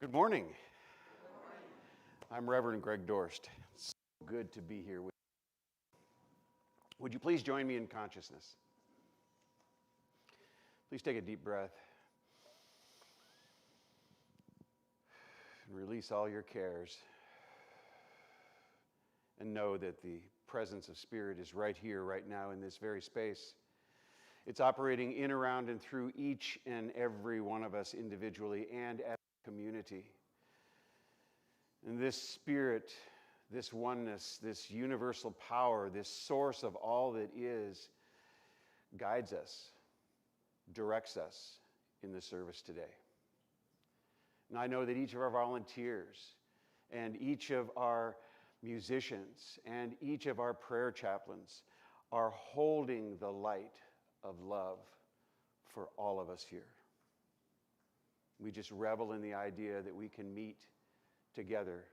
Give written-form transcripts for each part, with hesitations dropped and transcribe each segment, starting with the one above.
Good morning. I'm Reverend Greg Dorst. It's so good to be here with you. Would you please join me in consciousness? Please take a deep breath and release all your cares. And know that the presence of Spirit is right here, right now, in this very space. It's operating in, around, and through each and every one of us individually and as a community. And this Spirit, this oneness, this universal power, this source of all that is, guides us, directs us in the service today. And I know that each of our volunteers and each of our musicians and each of our prayer chaplains are holding the light of love for all of us here. We just revel in the idea that we can meet together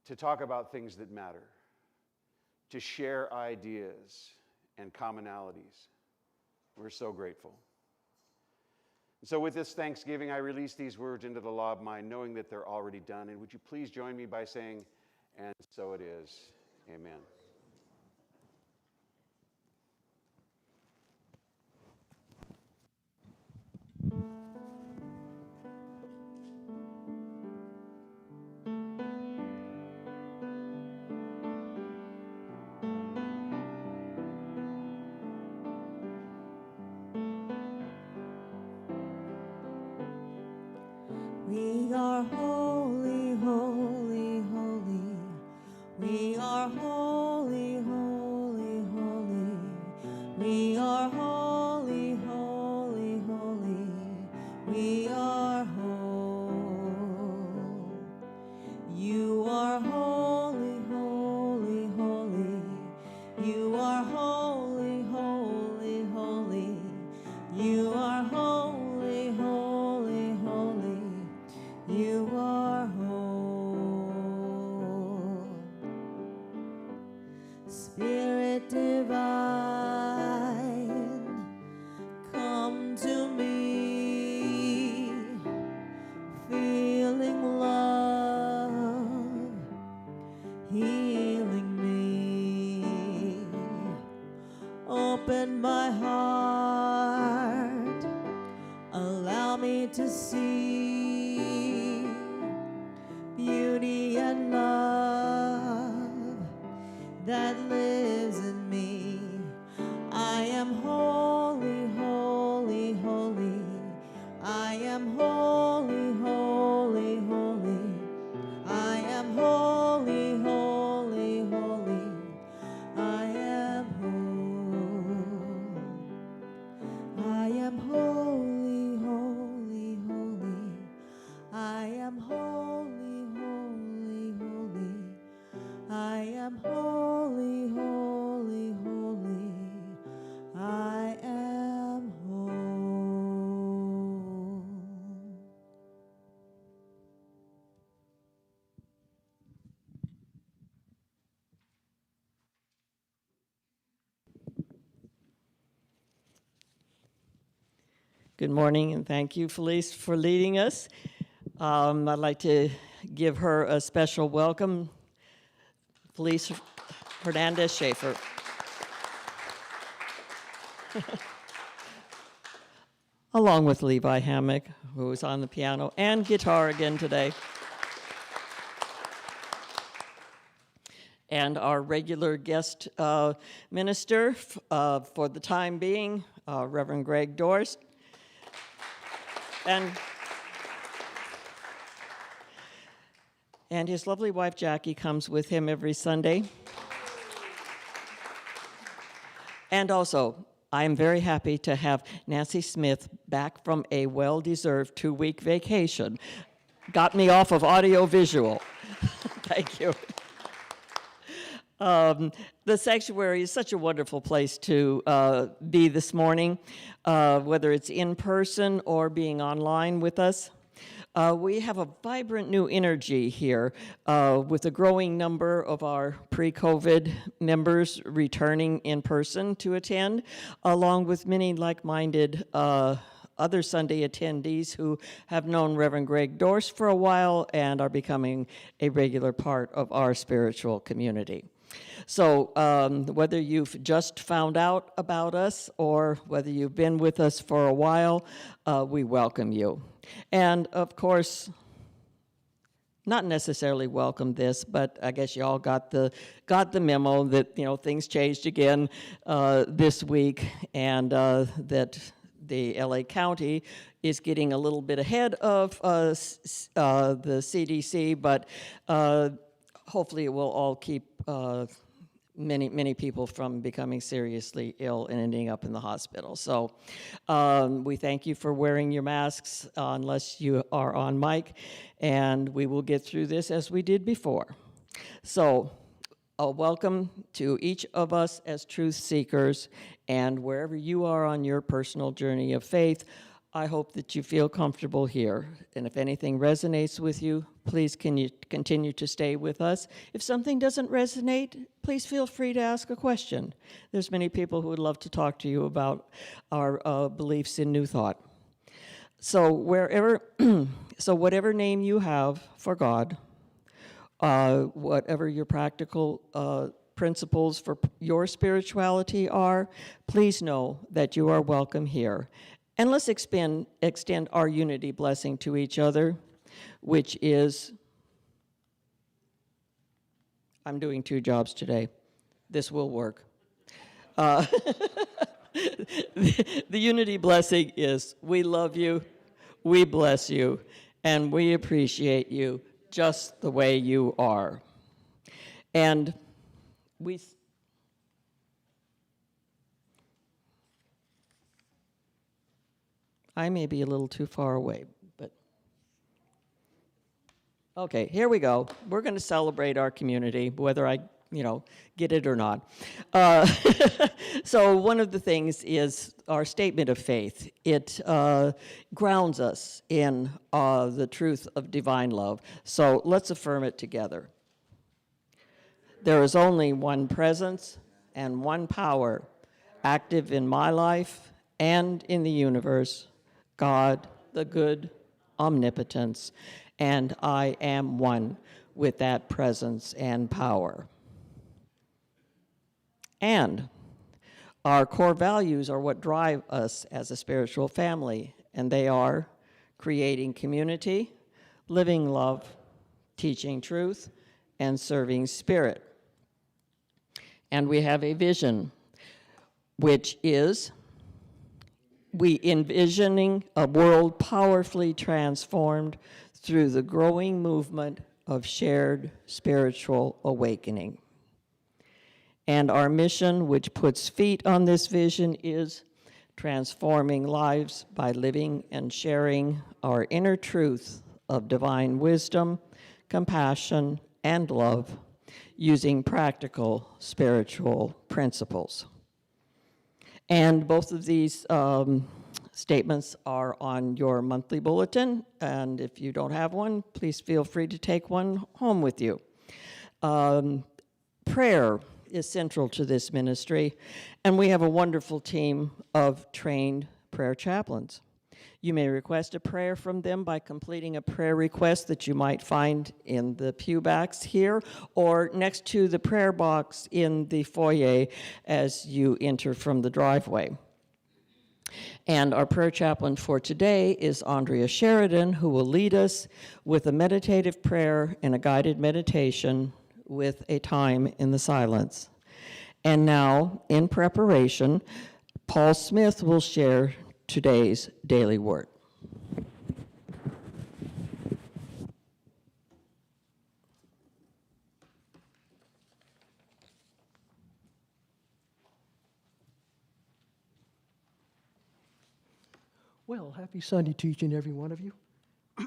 to talk about things that matter, to share ideas and commonalities. We're so grateful. So with this Thanksgiving, I release these words into the law of mind, knowing that they're already done. And would you please join me by saying, and so it is. Amen. We are holy, holy, holy. We are holy, holy, holy. We are holy, holy, holy. We are whole. You are holy, holy, holy. You are holy, holy, holy. You are holy, holy, holy. You are whole. Spirit divine, come to me, feeling love, healing me. Open my heart, allow me to see beauty and love that lives in me. I am holy, holy, holy. I am holy, holy, holy. I am holy, holy, holy. I am whole. I am holy, holy, holy. I am holy, holy, holy. I am holy, holy, holy. I am whole. Good morning, and thank you, Felice, for leading us. I'd like to give her a special welcome, Felice Hernandez-Schaefer. Along with Levi Hammock, who is on the piano and guitar again today. And our regular guest minister for the time being, Reverend Greg Dorst. And his lovely wife, Jackie, comes with him every Sunday. And also, I am very happy to have Nancy Smith back from a well-deserved 2-week vacation. Got me off of audio-visual. Thank you. The sanctuary is such a wonderful place to be this morning, whether it's in person or being online with us. We have a vibrant new energy here with a growing number of our pre-COVID members returning in person to attend, along with many like-minded other Sunday attendees who have known Reverend Greg Dorst for a while and are becoming a regular part of our spiritual community. So whether you've just found out about us or whether you've been with us for a while, we welcome you. And of course, not necessarily welcome this, but I guess you all got the memo that things changed again this week, and that the LA County is getting a little bit ahead of the CDC, but hopefully it will all keep many people from becoming seriously ill and ending up in the hospital. So we thank you for wearing your masks unless you are on mic, and we will get through this as we did before. So a welcome to each of us as truth seekers, and wherever you are on your personal journey of faith, I hope that you feel comfortable here. And if anything resonates with you, please can you continue to stay with us. If something doesn't resonate, please feel free to ask a question. There's many people who would love to talk to you about our beliefs in New Thought. So whatever name you have for God, whatever your practical principles for your spirituality are, please know that you are welcome here. And let's extend our unity blessing to each other, which is, I'm doing 2 jobs today. This will work. The unity blessing is, we love you, we bless you, and we appreciate you just the way you are. And I may be a little too far away, but okay, here we go. We're going to celebrate our community, whether I, get it or not. So one of the things is our statement of faith. It grounds us in the truth of divine love. So let's affirm it together. There is only one presence and one power active in my life and in the universe, God, the good omnipotence, and I am one with that presence and power. And our core values are what drive us as a spiritual family, and they are creating community, living love, teaching truth, and serving spirit. And we have a vision, which is we envisioning a world powerfully transformed through the growing movement of shared spiritual awakening. And our mission, which puts feet on this vision, is transforming lives by living and sharing our inner truth of divine wisdom, compassion, and love, using practical spiritual principles. And both of these statements are on your monthly bulletin, and if you don't have one, please feel free to take one home with you. Prayer is central to this ministry, and we have a wonderful team of trained prayer chaplains. You may request a prayer from them by completing a prayer request that you might find in the pew backs here or next to the prayer box in the foyer as you enter from the driveway. And our prayer chaplain for today is Andrea Sheridan, who will lead us with a meditative prayer and a guided meditation with a time in the silence. And now, in preparation, Paul Smith will share today's daily word. Well, happy Sunday to each and every one of you. It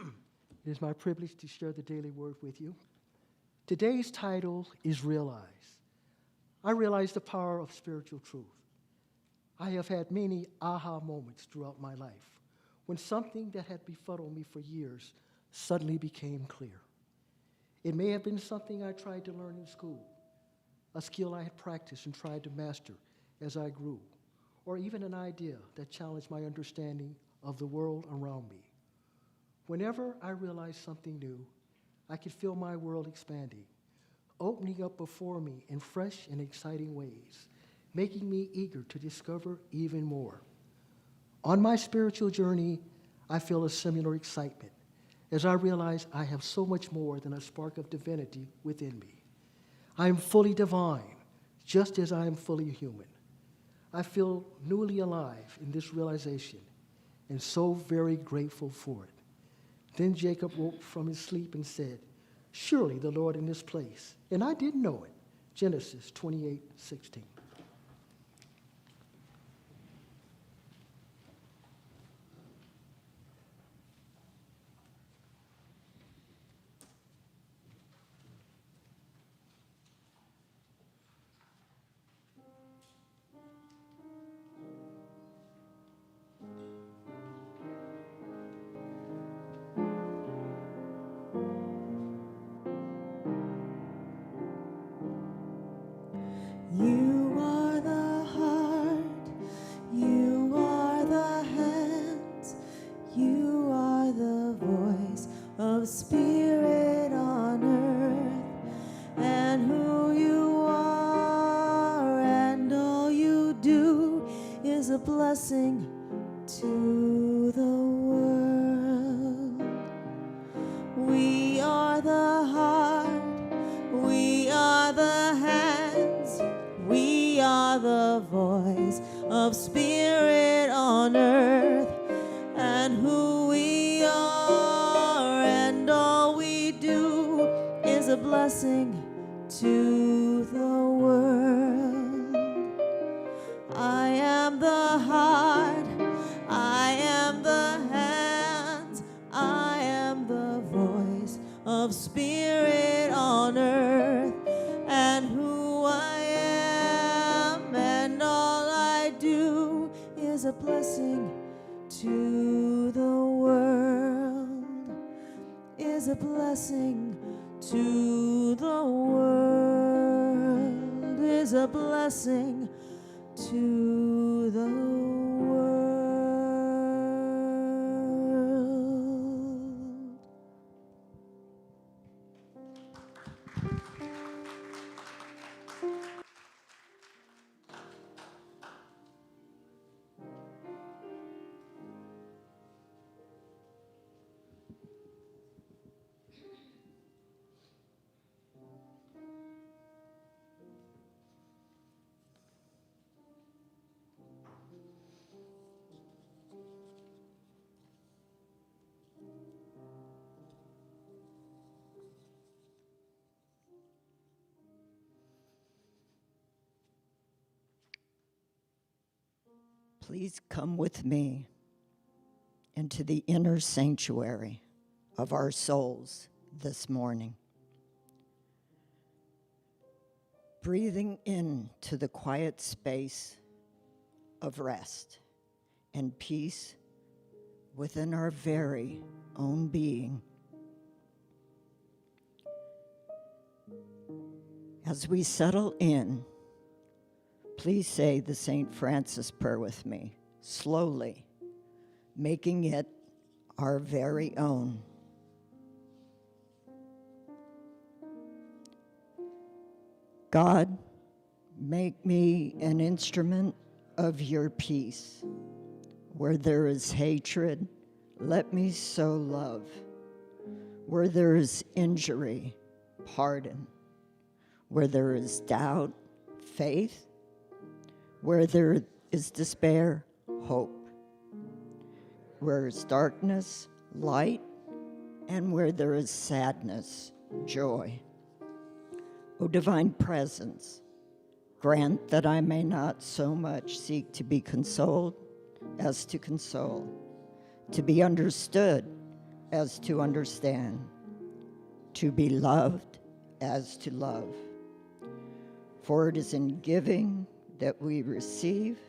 is my privilege to share the daily word with you. Today's title is Realize. I realize the power of spiritual truth. I have had many aha moments throughout my life when something that had befuddled me for years suddenly became clear. It may have been something I tried to learn in school, a skill I had practiced and tried to master as I grew, or even an idea that challenged my understanding of the world around me. Whenever I realize something new, I can feel my world expanding, opening up before me in fresh and exciting ways, making me eager to discover even more. On my spiritual journey, I feel a similar excitement as I realize I have so much more than a spark of divinity within me. I am fully divine, just as I am fully human. I feel newly alive in this realization and so very grateful for it. Then Jacob woke from his sleep and said, "Surely the Lord in this place," and I didn't know it. Genesis 28:16. You are the heart, you are the hands, you are the voice of spirit on earth, and who you are and all you do is a blessing to the world. We are the heart, we are the hands, we are the voice of spirit on earth, and who we are and all we do is a blessing to the world. I am the heart, I am the hands, I am the voice of spirit on earth, and who I am and all I do is a blessing to the world, is a blessing to the world, is a blessing to the world. Please come with me into the inner sanctuary of our souls this morning. Breathing into the quiet space of rest and peace within our very own being. As we settle in, please say the St. Francis prayer with me, slowly, making it our very own. God, make me an instrument of your peace. Where there is hatred, let me sow love. Where there is injury, pardon. Where there is doubt, faith. Where there is despair, hope. Where is darkness, light. And where there is sadness, joy. O divine presence, grant that I may not so much seek to be consoled as to console, to be understood as to understand, to be loved as to love. For it is in giving that we receive,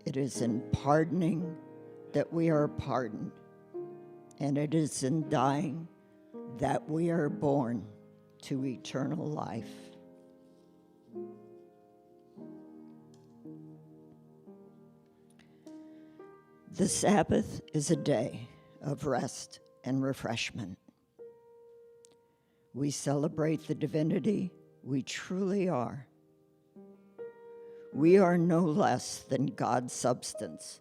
it is in pardoning that we are pardoned, and it is in dying that we are born to eternal life. The Sabbath is a day of rest and refreshment. We celebrate the divinity we truly are. We are no less than God's substance,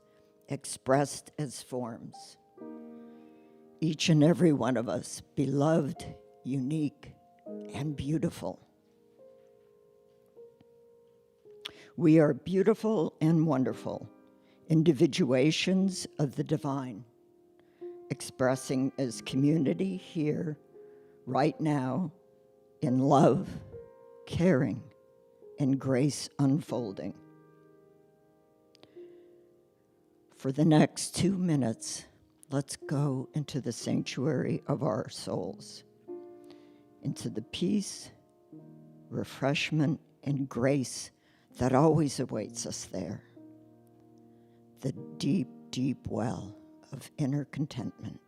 expressed as forms. Each and every one of us, beloved, unique, and beautiful. We are beautiful and wonderful, individuations of the divine, expressing as community here, right now, in love, caring, and grace unfolding. For the next 2 minutes, let's go into the sanctuary of our souls, into the peace, refreshment, and grace that always awaits us there. The deep, deep well of inner contentment.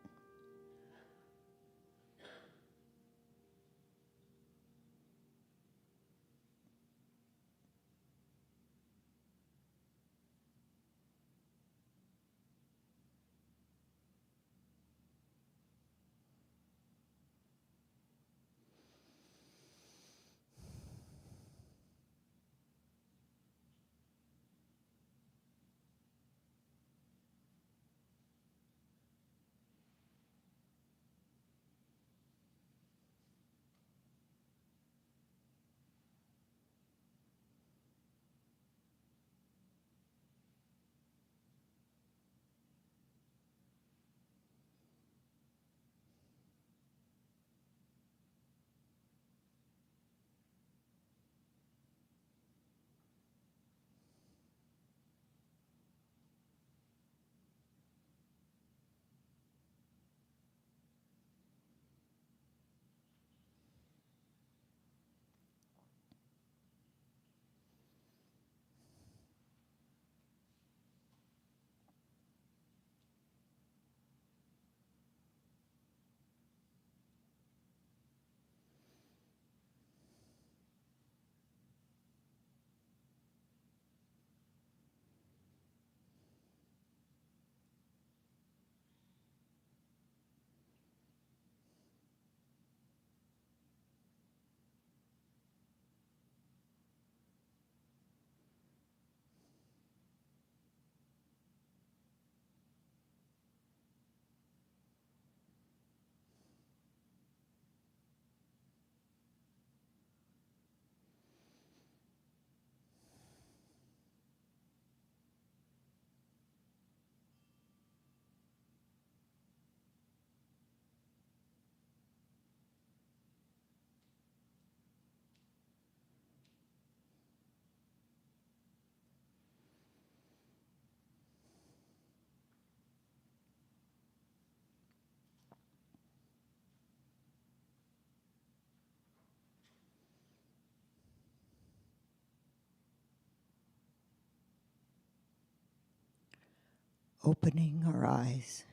Opening our eyes,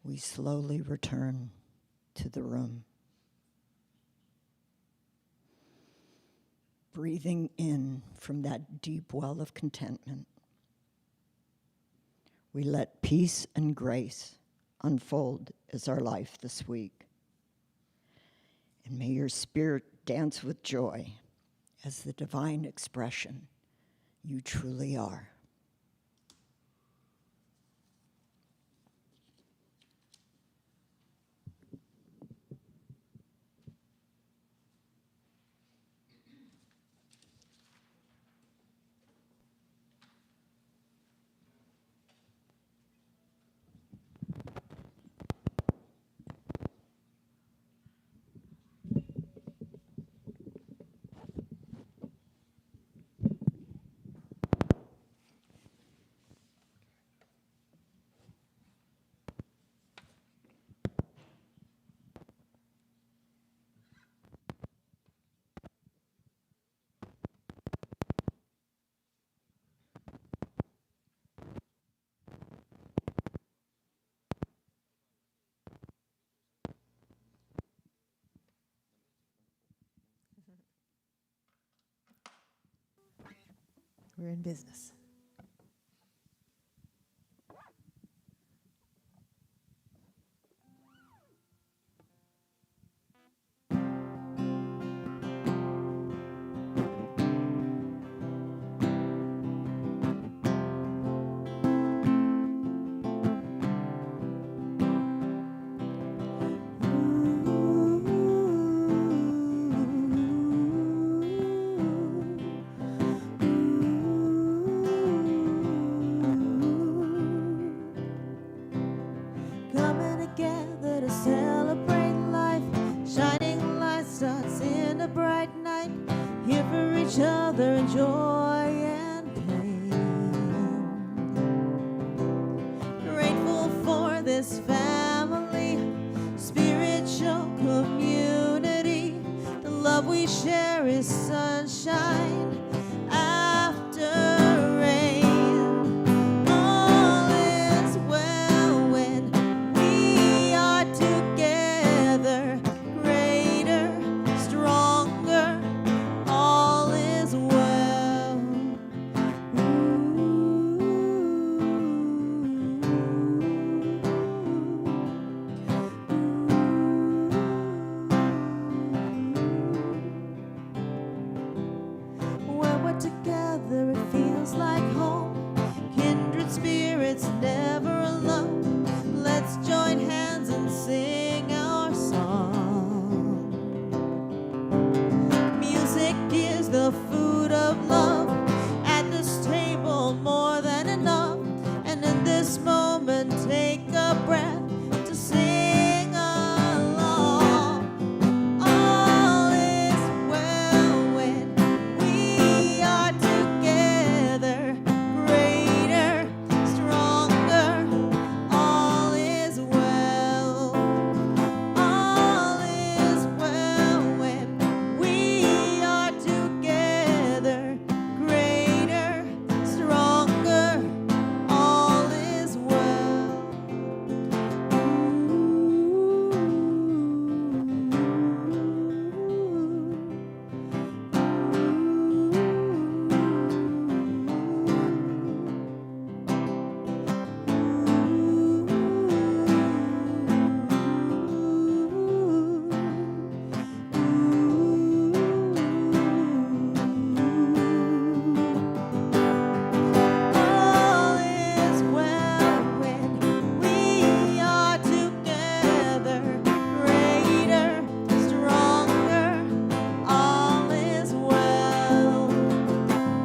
we slowly return to the room. Breathing in from that deep well of contentment, we let peace and grace unfold as our life this week. And may your spirit dance with joy as the divine expression you truly are. We're in business. there is sunshine after rain. All is well when we are together, greater, stronger. All is well. When we're together, it feels like home. Kindred spirits never alone. Let's join hands and sing our song. Music is the food of love. At this table, more than enough. And in this moment, take a breath to sing along. All is well when we are together, greater, stronger. All is well. All is well when we are together, greater, stronger. All is well. All is well when we are together, greater, stronger. All is well.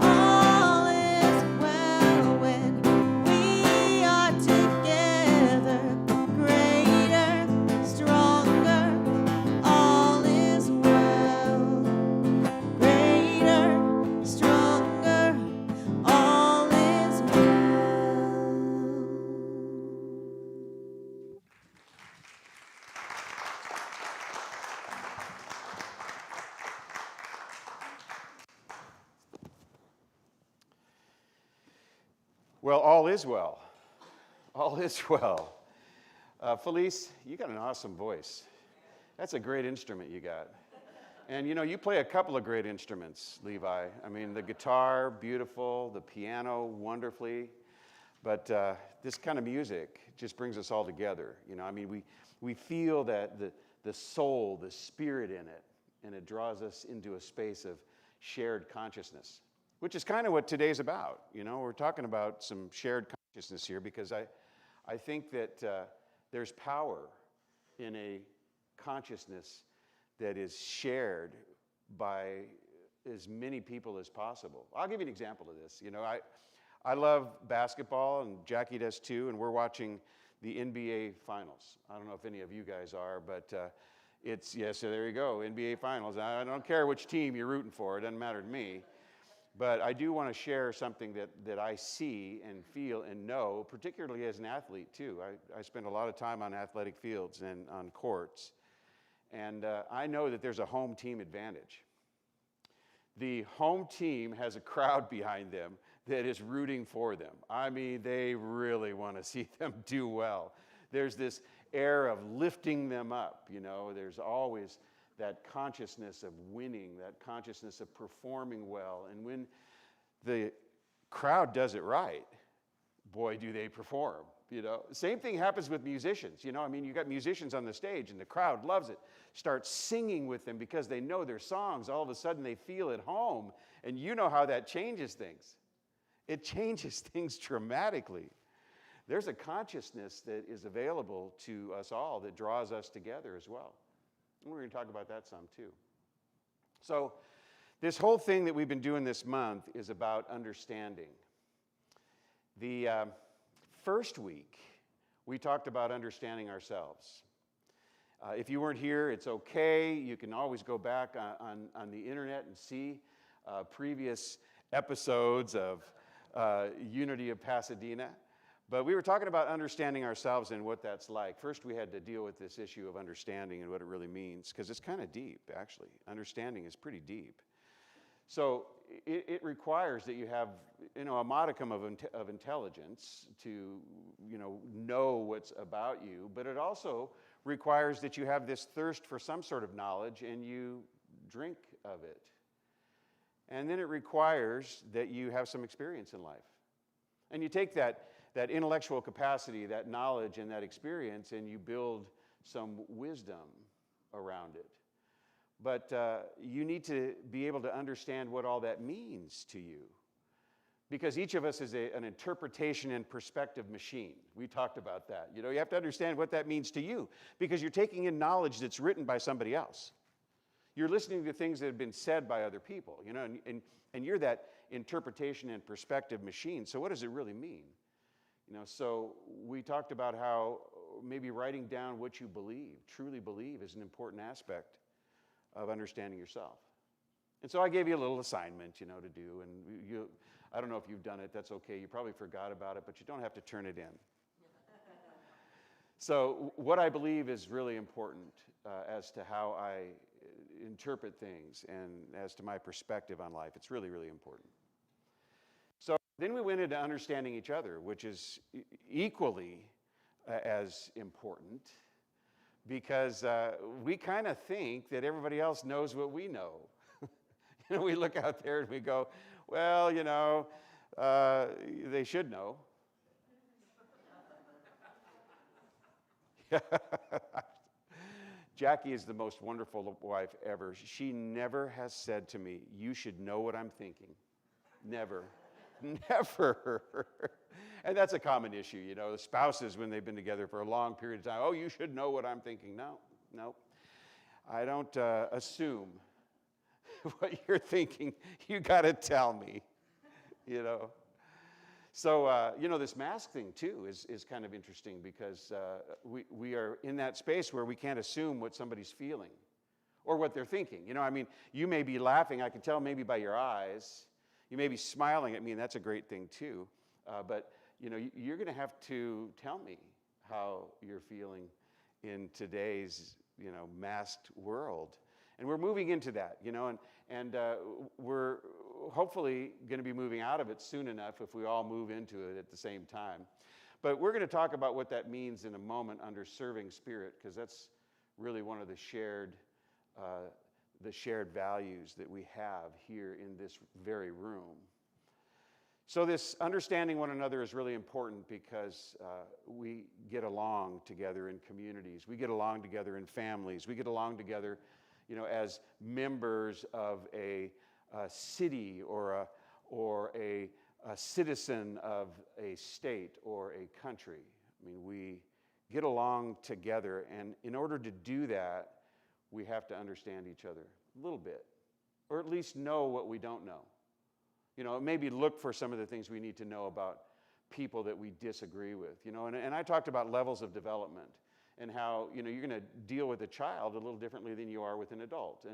All is well when we are together, greater, stronger. All is well. Greater, stronger. All is well. Well, all is well. All is well. Felice, you got an awesome voice. That's a great instrument you got. And you know, you play a couple of great instruments, Levi. I mean, the guitar, beautiful, the piano, wonderfully. But this kind of music just brings us all together. You know, I mean, we feel that the soul, the spirit in it, and it draws us into a space of shared consciousness, which is kind of what today's about. You know, we're talking about some shared consciousness here because I think that there's power in a consciousness that is shared by as many people as possible. I'll give you an example of this. You know, I love basketball, and Jackie does too, and we're watching the NBA Finals. I don't know if any of you guys are, but so there you go, NBA Finals. I don't care which team you're rooting for, it doesn't matter to me. But I do want to share something that I see and feel and know, particularly as an athlete too. I spend a lot of time on athletic fields and on courts, and I know that there's a home team advantage. The home team has a crowd behind them that is rooting for them. I mean, they really want to see them do well. There's this air of lifting them up, you know. There's always that consciousness of winning, that consciousness of performing well. And when the crowd does it right, boy, do they perform, you know. Same thing happens with musicians, you know. I mean, you got musicians on the stage and the crowd loves it. Start singing with them because they know their songs. All of a sudden they feel at home, and you know how that changes things. It changes things dramatically. There's a consciousness that is available to us all that draws us together as well. And we're going to talk about that some too. So this whole thing that we've been doing this month is about understanding. The first week, we talked about understanding ourselves. If you weren't here, it's okay. You can always go back on the internet and see previous episodes of Unity of Pasadena. But we were talking about understanding ourselves and what that's like. First, we had to deal with this issue of understanding and what it really means, because it's kind of deep, actually. Understanding is pretty deep. So it requires that you have, a modicum of intelligence to, know what's about you, but it also requires that you have this thirst for some sort of knowledge and you drink of it. And then it requires that you have some experience in life. And you take that intellectual capacity, that knowledge and that experience, and you build some wisdom around it. But you need to be able to understand what all that means to you. Because each of us is an interpretation and perspective machine. We talked about that. You have to understand what that means to you, because you're taking in knowledge that's written by somebody else. You're listening to things that have been said by other people, and you're that interpretation and perspective machine. So what does it really mean? So we talked about how maybe writing down what you truly believe, is an important aspect of understanding yourself. And so I gave you a little assignment, to do, and I don't know if you've done it, that's okay. You probably forgot about it, but you don't have to turn it in. So what I believe is really important as to how I interpret things and as to my perspective on life. It's really, really important. So then we went into understanding each other, which is equally as important, because we kind of think that everybody else knows what we know. We look out there and we go, well, they should know. Jackie is the most wonderful wife ever. She never has said to me, you should know what I'm thinking. Never. Never. And that's a common issue, the spouses, when they've been together for a long period of time, oh, you should know what I'm thinking. No. I don't assume what you're thinking. You got to tell me, So, this mask thing, too, is kind of interesting, because we are in that space where we can't assume what somebody's feeling or what they're thinking. You may be laughing. I can tell maybe by your eyes. You may be smiling at me, and that's a great thing, too. But, you're going to have to tell me how you're feeling in today's, masked world. And we're moving into that, and we're hopefully going to be moving out of it soon enough if we all move into it at the same time. But we're going to talk about what that means in a moment under serving spirit, because that's really one of the shared values that we have here in this very room. So this understanding one another is really important, because we get along together in communities. We get along together in families. We get along together as members of a city or a citizen of a state or a country. We get along together, and in order to do that, we have to understand each other a little bit, or at least know what we don't know. Maybe look for some of the things we need to know about people that we disagree with. And I talked about levels of development, and how, you're going to deal with a child a little differently than you are with an adult.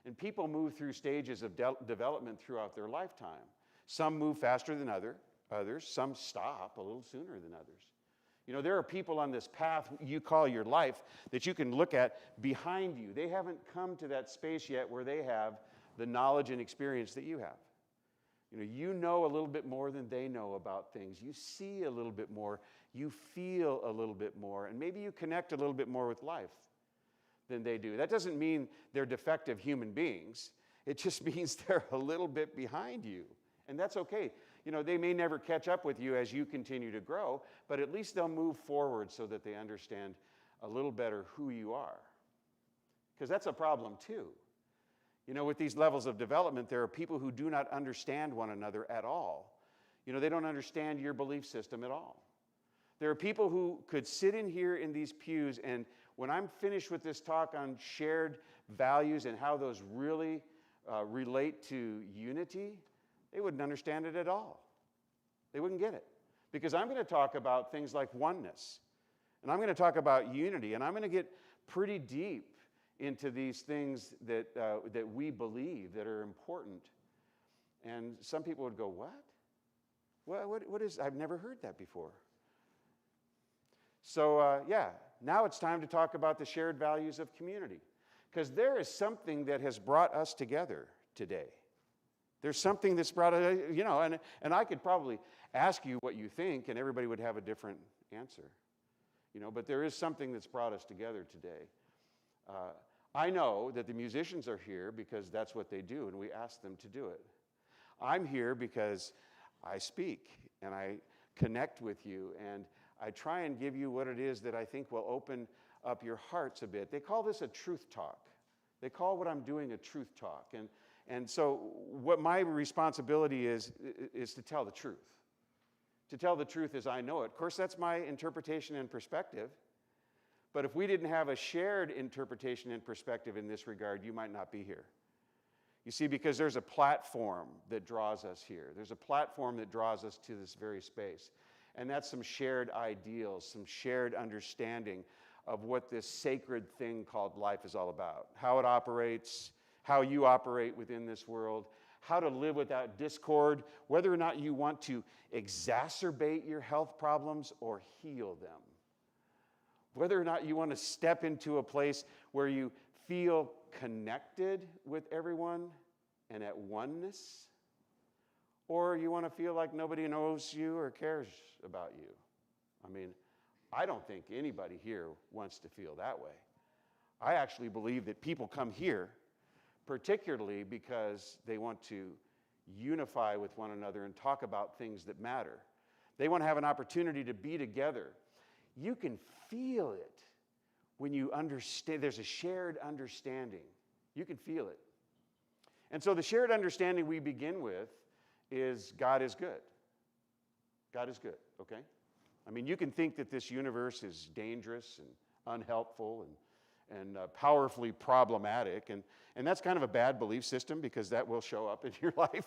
And people move through stages of development throughout their lifetime. Some move faster than others. Some stop a little sooner than others. There are people on this path you call your life that you can look at behind you. They haven't come to that space yet where they have the knowledge and experience that you have. You know a little bit more than they know about things. You see a little bit more. You feel a little bit more. And maybe you connect a little bit more with life than they do. That doesn't mean they're defective human beings. It just means they're a little bit behind you. And that's okay. They may never catch up with you as you continue to grow, but at least they'll move forward so that they understand a little better who you are. Because that's a problem too. With these levels of development, there are people who do not understand one another at all. They don't understand your belief system at all. There are people who could sit in here in these pews, and when I'm finished with this talk on shared values and how those really relate to unity, they wouldn't understand it at all. They wouldn't get it. Because I'm going to talk about things like oneness, and I'm going to talk about unity, and I'm going to get pretty deep into these things that we believe that are important. And some people would go, what? What is, I've never heard that before. So now it's time to talk about the shared values of community. Because there is something that has brought us together today. There's something that's brought, and I could probably ask you what you think, and everybody would have a different answer. But there is something that's brought us together today. I know that the musicians are here because that's what they do, and we ask them to do it. I'm here because I speak, and I connect with you, and I try and give you what it is that I think will open up your hearts a bit. They call this a truth talk. They call what I'm doing a truth talk. And so what my responsibility is to tell the truth. To tell the truth as I know it. Of course, that's my interpretation and perspective. But if we didn't have a shared interpretation and perspective in this regard, you might not be here. You see, because there's a platform that draws us here. There's a platform that draws us to this very space. And that's some shared ideals, some shared understanding of what this sacred thing called life is all about. How it operates, how you operate within this world, how to live without discord, whether or not you want to exacerbate your health problems or heal them. Whether or not you want to step into a place where you feel connected with everyone and at oneness, or you want to feel like nobody knows you or cares about you. I mean, I don't think anybody here wants to feel that way. I actually believe that people come here particularly because they want to unify with one another and talk about things that matter. They want to have an opportunity to be together. You can feel it when you understand. There's a shared understanding. You can feel it. And so the shared understanding we begin with is God is good. God is good, okay? I mean, you can think that this universe is dangerous and unhelpful and powerfully problematic, and that's kind of a bad belief system because that will show up in your life.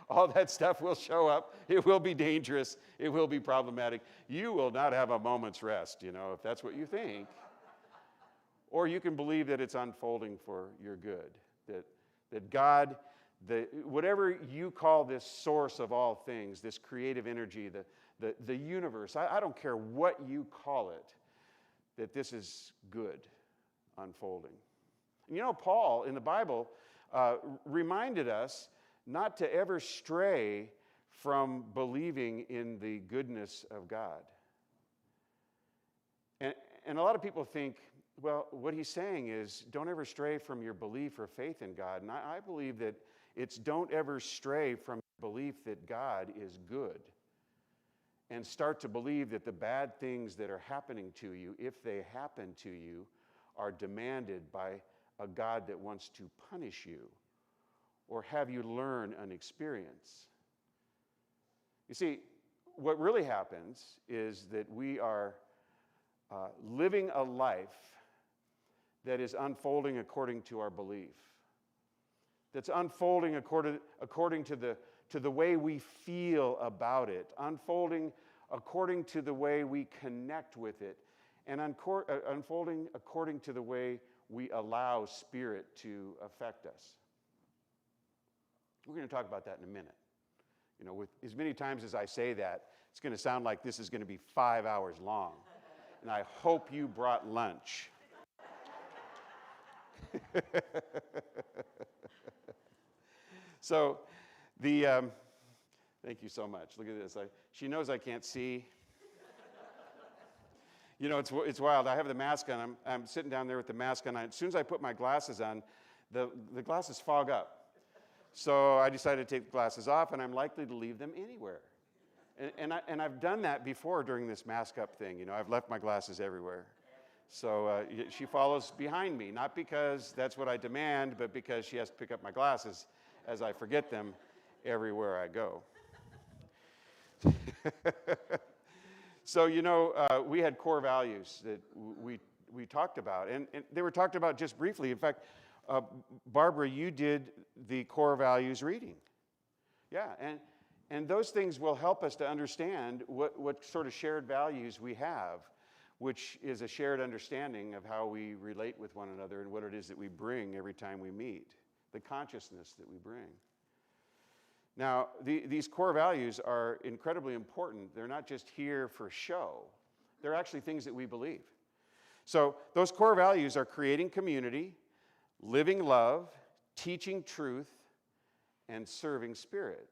All that stuff will show up. It will be dangerous. It will be problematic. You will not have a moment's rest, if that's what you think. Or you can believe that it's unfolding for your good, that God, whatever you call this source of all things, this creative energy, the universe, I don't care what you call it, that this is good unfolding. And Paul in the Bible reminded us not to ever stray from believing in the goodness of God. And a lot of people think, well, what he's saying is don't ever stray from your belief or faith in God. And I believe that it's don't ever stray from your belief that God is good and start to believe that the bad things that are happening to you, if they happen to you, are demanded by a God that wants to punish you or have you learn an experience. You see, what really happens is that we are living a life that is unfolding according to our belief, that's unfolding according to the way we feel about it, unfolding according to the way we connect with it, and unfolding according to the way we allow Spirit to affect us. We're going to talk about that in a minute. With as many times as I say that, it's going to sound like this is going to be 5 hours long. And I hope you brought lunch. So, thank you so much. Look at this. She knows I can't see. It's wild. I have the mask on. I'm sitting down there with the mask on. As soon as I put my glasses on, the glasses fog up. So I decided to take the glasses off, and I'm likely to leave them anywhere. And I've done that before during this mask up thing. I've left my glasses everywhere. So she follows behind me, not because that's what I demand, but because she has to pick up my glasses as I forget them everywhere I go. So, we had core values that we talked about, and they were talked about just briefly. In fact, Barbara, you did the core values reading. Yeah, and those things will help us to understand what sort of shared values we have, which is a shared understanding of how we relate with one another and what it is that we bring every time we meet, the consciousness that we bring. Now, these core values are incredibly important. They're not just here for show. They're actually things that we believe. So those core values are creating community, living love, teaching truth, and serving spirit.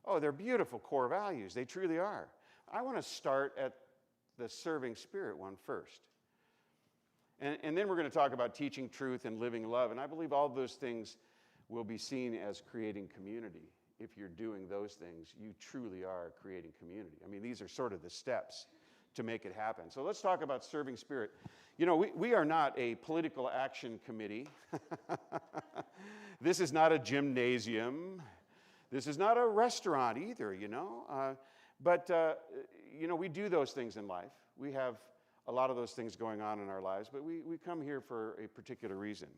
Oh, they're beautiful core values. They truly are. I want to start at the serving spirit one first. And then we're going to talk about teaching truth and living love. And I believe all those things will be seen as creating community. If you're doing those things, you truly are creating community. I mean, these are sort of the steps to make it happen. So let's talk about serving spirit. You know, we are not a political action committee. This is not a gymnasium. This is not a restaurant either, you know. But we do those things in life. We have a lot of those things going on in our lives, but we come here for a particular reason.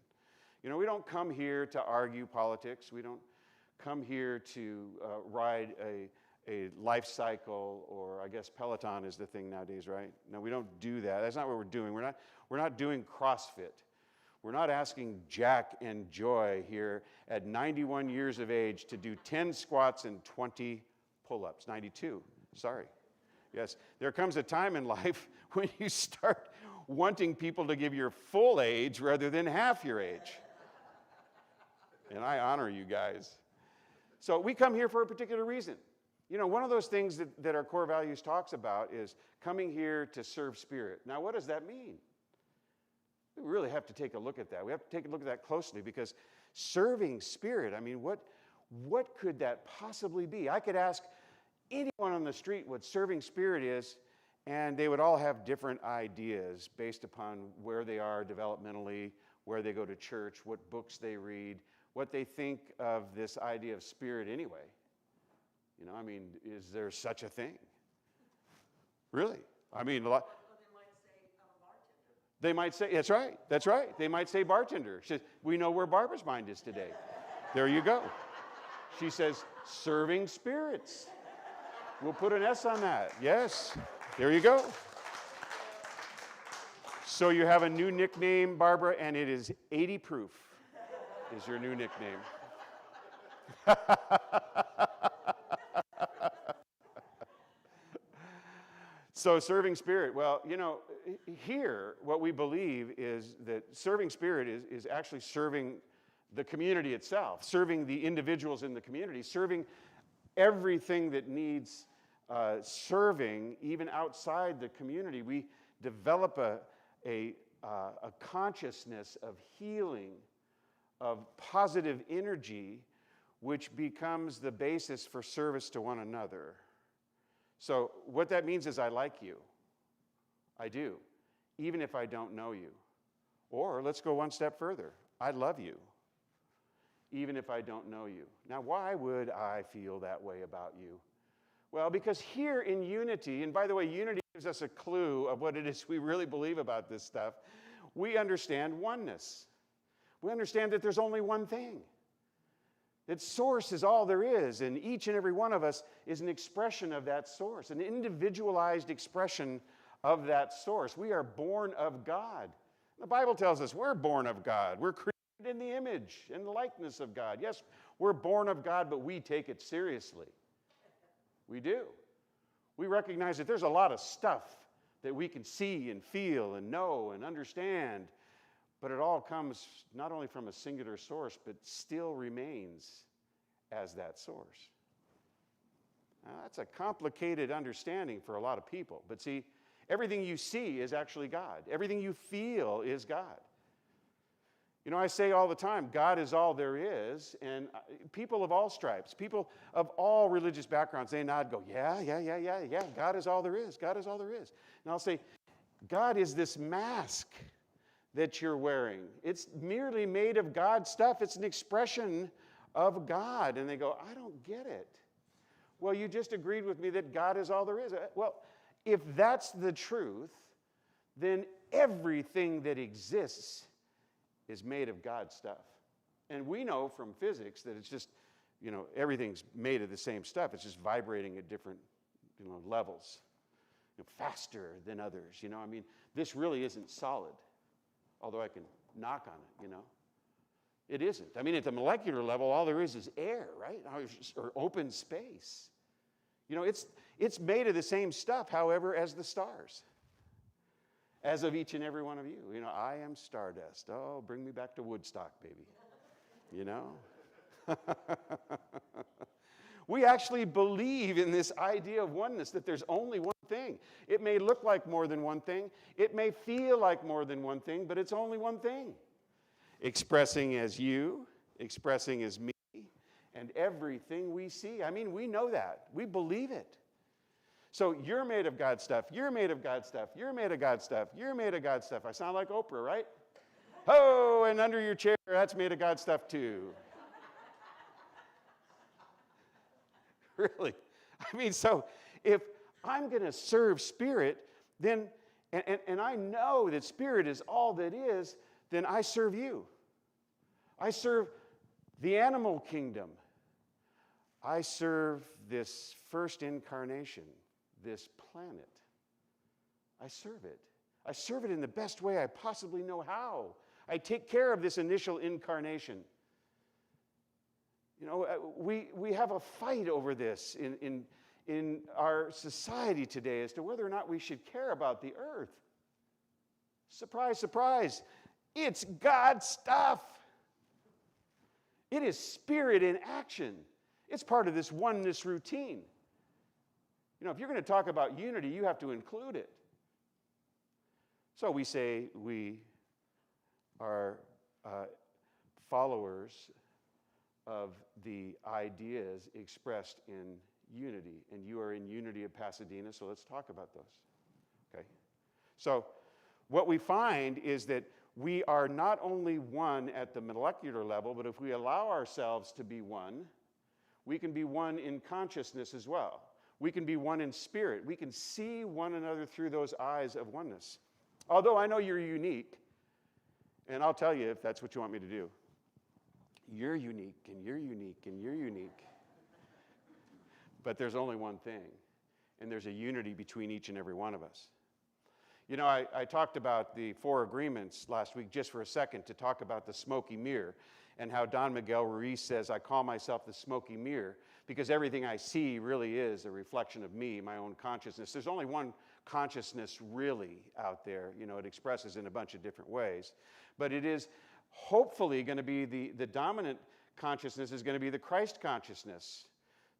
You know, we don't come here to argue politics. We don't come here to ride a life cycle, or I guess Peloton is the thing nowadays, right? No, we don't do that. That's not what we're doing. We're not doing CrossFit. We're not asking Jack and Joy here at 91 years of age to do 10 squats and 20 pull-ups. 92, sorry. Yes, there comes a time in life when you start wanting people to give your full age rather than half your age. And I honor you guys. So we come here for a particular reason. You know, one of those things that our core values talks about is coming here to serve spirit. Now, what does that mean? We really have to take a look at that. We have to take a look at that closely, because serving spirit, I mean, what could that possibly be? I could ask anyone on the street what serving spirit is, and they would all have different ideas based upon where they are developmentally, where they go to church, what books they read, what they think of this idea of spirit anyway. You know, I mean, is there such a thing? Really? I mean, a lot. They might say, that's right. They might say bartender. She says, we know where Barbara's mind is today. There you go. She says, serving spirits. We'll put an S on that. Yes, there you go. So you have a new nickname, Barbara, and it is 80 proof is your new nickname. So serving spirit, well, you know, here what we believe is that serving spirit is actually serving the community itself, serving the individuals in the community, serving everything that needs serving, even outside the community. We develop a consciousness of healing, of positive energy, which becomes the basis for service to one another. So what that means is I like you. I do, even if I don't know you. Or let's go one step further. I love you, even if I don't know you. Now, why would I feel that way about you? Well, because here in unity, and by the way, unity gives us a clue of what it is we really believe about this stuff, we understand oneness. We understand that there's only one thing. That source is all there is, and each and every one of us is an expression of that source, an individualized expression of that source. We are born of God. The Bible tells us we're born of God. We're created in the image and the likeness of God. Yes, we're born of God, but we take it seriously. We do. We recognize that there's a lot of stuff that we can see and feel and know and understand, but it all comes not only from a singular source, but still remains as that source. Now, that's a complicated understanding for a lot of people. But see, everything you see is actually God. Everything you feel is God. You know, I say all the time, God is all there is. And people of all stripes, people of all religious backgrounds, they nod, go, yeah, God is all there is. God is all there is. And I'll say, God is this mask that you're wearing. It's merely made of God's stuff. It's an expression of God. And they go, I don't get it. Well, you just agreed with me that God is all there is. Well, if that's the truth, then everything that exists is made of God's stuff. And we know from physics that it's just, you know, everything's made of the same stuff. It's just vibrating at different, you know, levels, you know, faster than others. You know, I mean, this really isn't solid. Although I can knock on it, you know. It isn't. I mean, at the molecular level, all there is air, right? Or open space. You know, it's made of the same stuff, however, as the stars. As of each and every one of you. You know, I am stardust. Oh, bring me back to Woodstock, baby. You know? We actually believe in this idea of oneness, that there's only one thing. It may look like more than one thing. It may feel like more than one thing, but it's only one thing. Expressing as you, expressing as me, and everything we see. I mean, we know that. We believe it. So you're made of God stuff. You're made of God stuff. You're made of God stuff. You're made of God stuff. I sound like Oprah, right? Oh, and under your chair, that's made of God stuff too. Really? I mean, so if I'm going to serve Spirit, then, and I know that Spirit is all that is, then I serve you. I serve the animal kingdom. I serve this first incarnation, this planet. I serve it. I serve it in the best way I possibly know how. I take care of this initial incarnation. You know, we have a fight over this in our society today as to whether or not we should care about the earth. Surprise, surprise. It's God's stuff. It is Spirit in action. It's part of this oneness routine. You know, if you're going to talk about unity, you have to include it. So we say we are followers of the ideas expressed in unity. And you are in Unity of Pasadena, so let's talk about those. Okay? So what we find is that we are not only one at the molecular level, but if we allow ourselves to be one, we can be one in consciousness as well. We can be one in spirit. We can see one another through those eyes of oneness. Although I know you're unique, and I'll tell you if that's what you want me to do. You're unique, and you're unique, and you're unique. But there's only one thing, and there's a unity between each and every one of us. You know, I talked about the 4 agreements last week just for a second to talk about the Smokey Mirror and how Don Miguel Ruiz says, I call myself the Smokey Mirror because everything I see really is a reflection of me, my own consciousness. There's only one consciousness really out there. You know, it expresses in a bunch of different ways. But it is hopefully going to be the dominant consciousness is going to be the Christ consciousness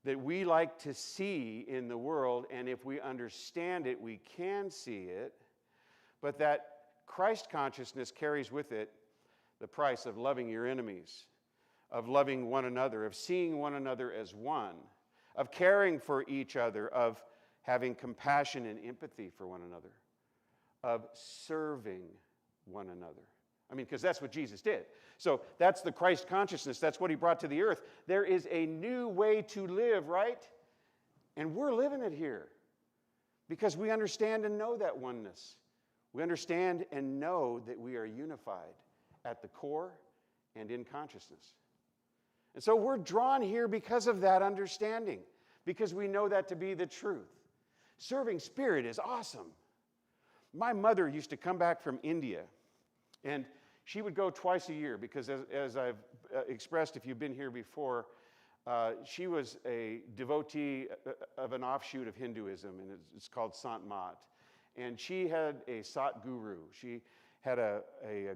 that we like to see in the world. And if we understand it, we can see it. But that Christ consciousness carries with it the price of loving your enemies, of loving one another, of seeing one another as one, of caring for each other, of having compassion and empathy for one another, of serving one another. I mean, because that's what Jesus did. So that's the Christ consciousness. That's what he brought to the earth. There is a new way to live, right? And we're living it here because we understand and know that oneness. We understand and know that we are unified at the core and in consciousness. And so we're drawn here because of that understanding, because we know that to be the truth. Serving Spirit is awesome. My mother used to come back from India, and she would go twice a year because, as I've expressed, if you've been here before, she was a devotee of an offshoot of Hinduism, and it's called Sant Mat. And she had a Sat Guru. She had a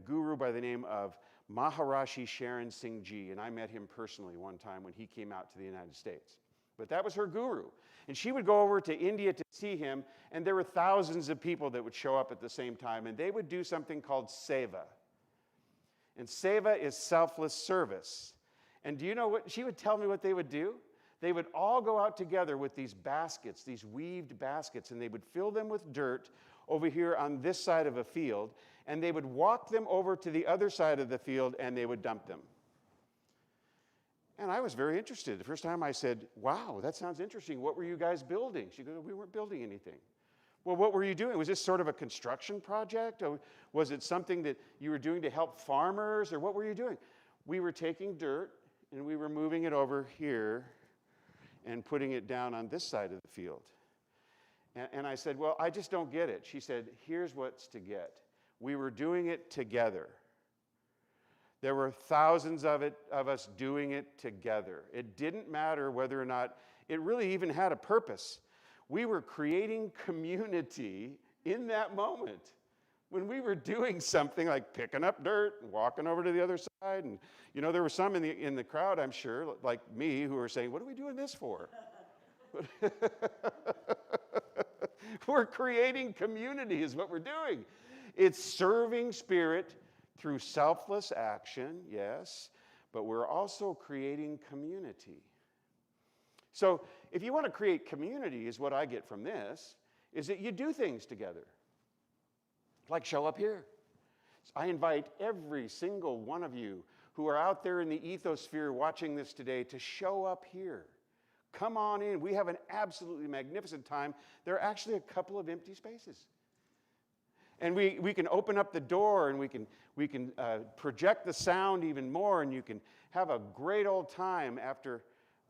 guru by the name of Maharishi Sharan Singh Ji, and I met him personally one time when he came out to the United States. But that was her guru. And she would go over to India to see him, and there were thousands of people that would show up at the same time, and they would do something called seva. And seva is selfless service. And do you know what? She would tell me what they would do. They would all go out together with these baskets, these weaved baskets, and they would fill them with dirt over here on this side of a field, and they would walk them over to the other side of the field, and they would dump them. And I was very interested. The first time I said, wow, that sounds interesting. What were you guys building? She goes, we weren't building anything. Well, what were you doing? Was this sort of a construction project? Or was it something that you were doing to help farmers? Or what were you doing? We were taking dirt, and we were moving it over here and putting it down on this side of the field. And I said, well, I just don't get it. She said, here's what's to get. We were doing it together. There were thousands of us doing it together. It didn't matter whether or not it really even had a purpose. We were creating community in that moment. When we were doing something like picking up dirt and walking over to the other side, and there were some in the crowd, I'm sure, like me, who were saying, "What are we doing this for?" We're creating community is what we're doing. It's serving Spirit through selfless action, yes, but we're also creating community. So if you want to create community, is what I get from this, is that you do things together. Like show up here. I invite every single one of you who are out there in the ethosphere watching this today to show up here. Come on in. We have an absolutely magnificent time. There are actually a couple of empty spaces. And we can open up the door, and we can project the sound even more, and you can have a great old time after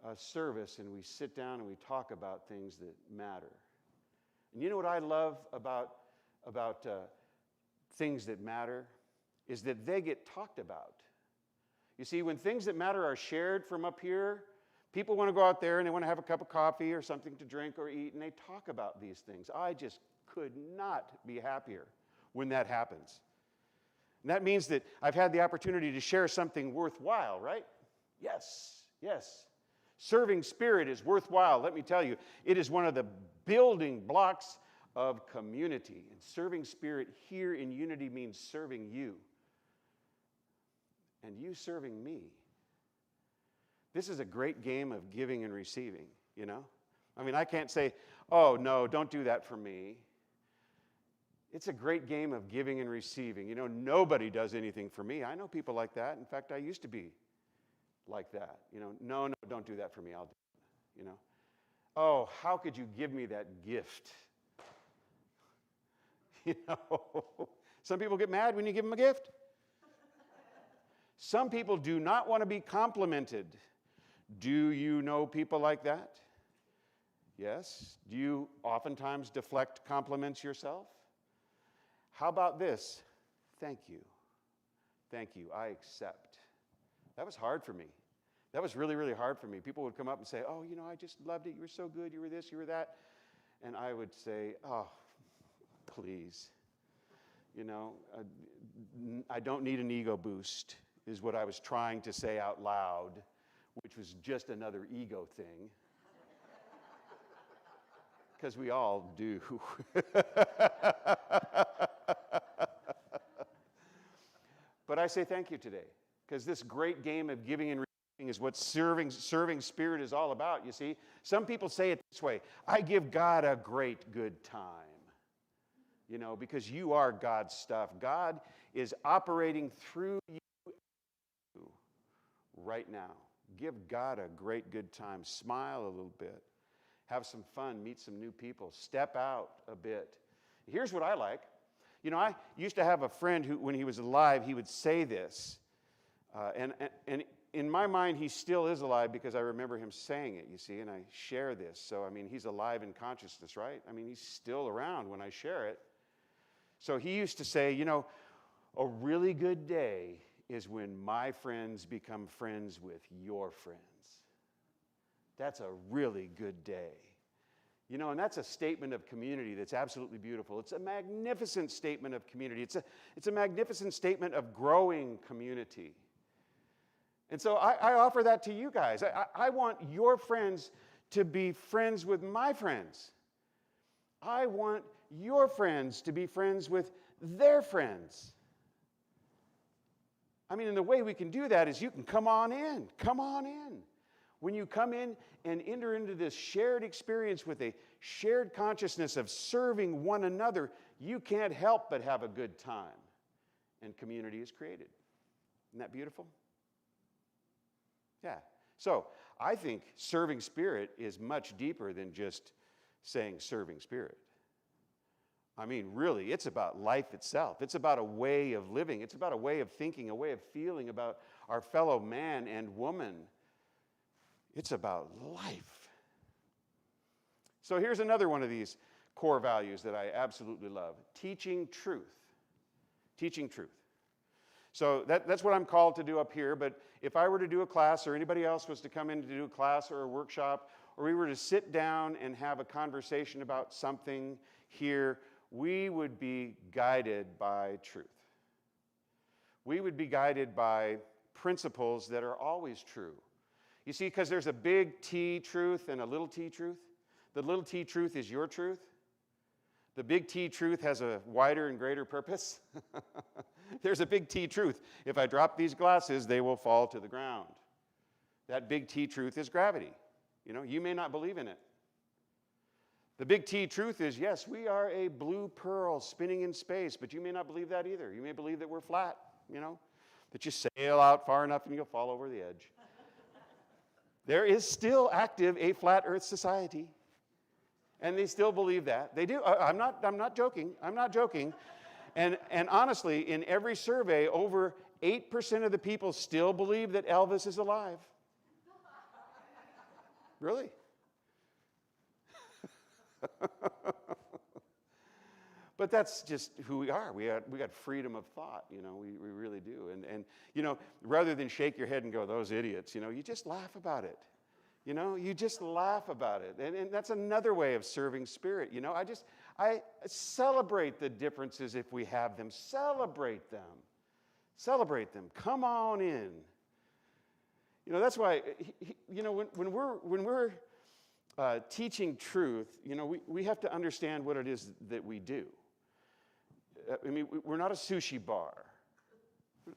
a service, and we sit down and we talk about things that matter. And you know what I love about things that matter is that they get talked about. You see, when things that matter are shared from up here, people want to go out there and they want to have a cup of coffee or something to drink or eat, and they talk about these things. I just could not be happier when that happens. And that means that I've had the opportunity to share something worthwhile, right? Yes, yes. Serving Spirit is worthwhile. Let me tell you, it is one of the building blocks of community. And serving Spirit here in unity means serving you. And you serving me. This is a great game of giving and receiving, I mean, I can't say, "Oh, no, don't do that for me." It's a great game of giving and receiving. Nobody does anything for me. I know people like that. In fact, I used to be like that. No, don't do that for me. I'll do it. Oh, how could you give me that gift? Some people get mad when you give them a gift. Some people do not want to be complimented. Do you know people like that? Yes. Do you oftentimes deflect compliments yourself? How about this? Thank you. Thank you. I accept. That was hard for me. That was really, really hard for me. People would come up and say, "Oh, I just loved it. You were so good. You were this, you were that." And I would say, "Oh, please. I don't need an ego boost," is what I was trying to say out loud, which was just another ego thing. Because we all do. But I say thank you today, because this great game of giving and receiving is what serving Spirit is all about, you see. Some people say it this way: "I give God a great good time." Because you are God's stuff. God is operating through you right now. Give God a great good time. Smile a little bit. Have some fun. Meet some new people. Step out a bit. Here's what I like. I used to have a friend who, when he was alive, he would say this. And in my mind, he still is alive because I remember him saying it, you see, and I share this. So, I mean, he's alive in consciousness, right? I mean, he's still around when I share it. So he used to say, a really good day is when my friends become friends with your friends. That's a really good day. And that's a statement of community that's absolutely beautiful. It's a magnificent statement of community. It's a magnificent statement of growing community. And so I offer that to you guys. I want your friends to be friends with my friends. I want your friends to be friends with their friends. I mean, and the way we can do that is you can come on in. Come on in. When you come in and enter into this shared experience with a shared consciousness of serving one another, you can't help but have a good time. And community is created. Isn't that beautiful? Yeah. So I think serving Spirit is much deeper than just saying serving Spirit. I mean, really, it's about life itself. It's about a way of living. It's about a way of thinking, a way of feeling about our fellow man and woman. It's about life. So here's another one of these core values that I absolutely love. Teaching truth. Teaching truth. So that's what I'm called to do up here, but if I were to do a class or anybody else was to come in to do a class or a workshop, or we were to sit down and have a conversation about something here, we would be guided by truth. We would be guided by principles that are always true. You see, because there's a big T truth and a little t truth. The little t truth is your truth. The big T truth has a wider and greater purpose. There's a big T truth. If I drop these glasses, they will fall to the ground. That big T truth is gravity. You know, you may not believe in it. The big T truth is, yes, we are a blue pearl spinning in space, but you may not believe that either. You may believe that we're flat, you know, that you sail out far enough and you'll fall over the edge. There is still active a flat earth society, and they still believe that. They do. I'm not joking. I'm not joking. And honestly, in every survey, over 8% of the people still believe that Elvis is alive. Really? But that's just who we are. We got freedom of thought, you know, we really do. And you know, rather than shake your head and go, those idiots, you know, you just laugh about it. You know, you just laugh about it. And that's another way of serving Spirit, you know. I celebrate the differences if we have them. Celebrate them. Celebrate them. Come on in. You know, that's why, you know, when we're teaching truth, you know, we have to understand what it is that we do. I mean, we're not a sushi bar.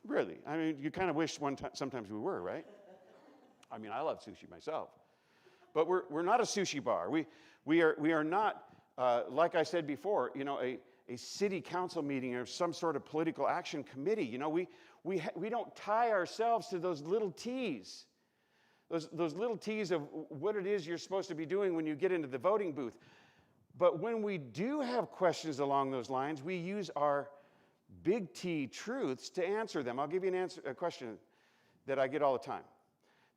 Really. I mean, you kind of wish sometimes we were, right? I mean, I love sushi myself. But we're not a sushi bar. We are not, like I said before, you know, a city council meeting or some sort of political action committee. You know, we don't tie ourselves to those little T's. Those little T's of what it is you're supposed to be doing when you get into the voting booth. But when we do have questions along those lines, we use our big T truths to answer them. I'll give you a question that I get all the time.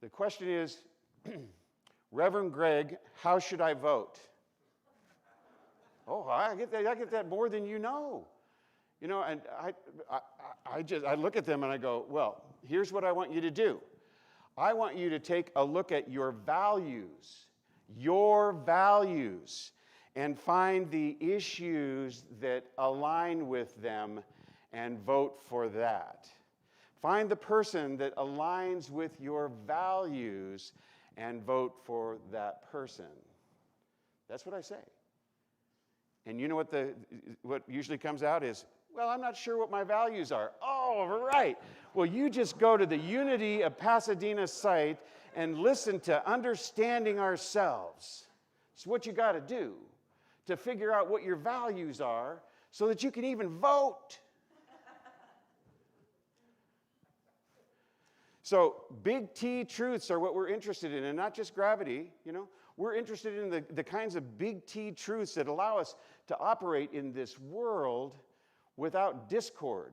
The question is, Reverend Greg, how should I vote? Oh, I get that more than you know. You know, and I look at them and I go, well, here's what I want you to do. I want you to take a look at your values, and find the issues that align with them and vote for that. Find the person that aligns with your values and vote for that person. That's what I say. And you know what usually comes out is, well, I'm not sure what my values are. Oh, right. Well, you just go to the Unity of Pasadena site and listen to Understanding Ourselves. It's what you got to do to figure out what your values are so that you can even vote. So big T truths are what we're interested in, and not just gravity, you know. We're interested in the kinds of big T truths that allow us to operate in this world without discord.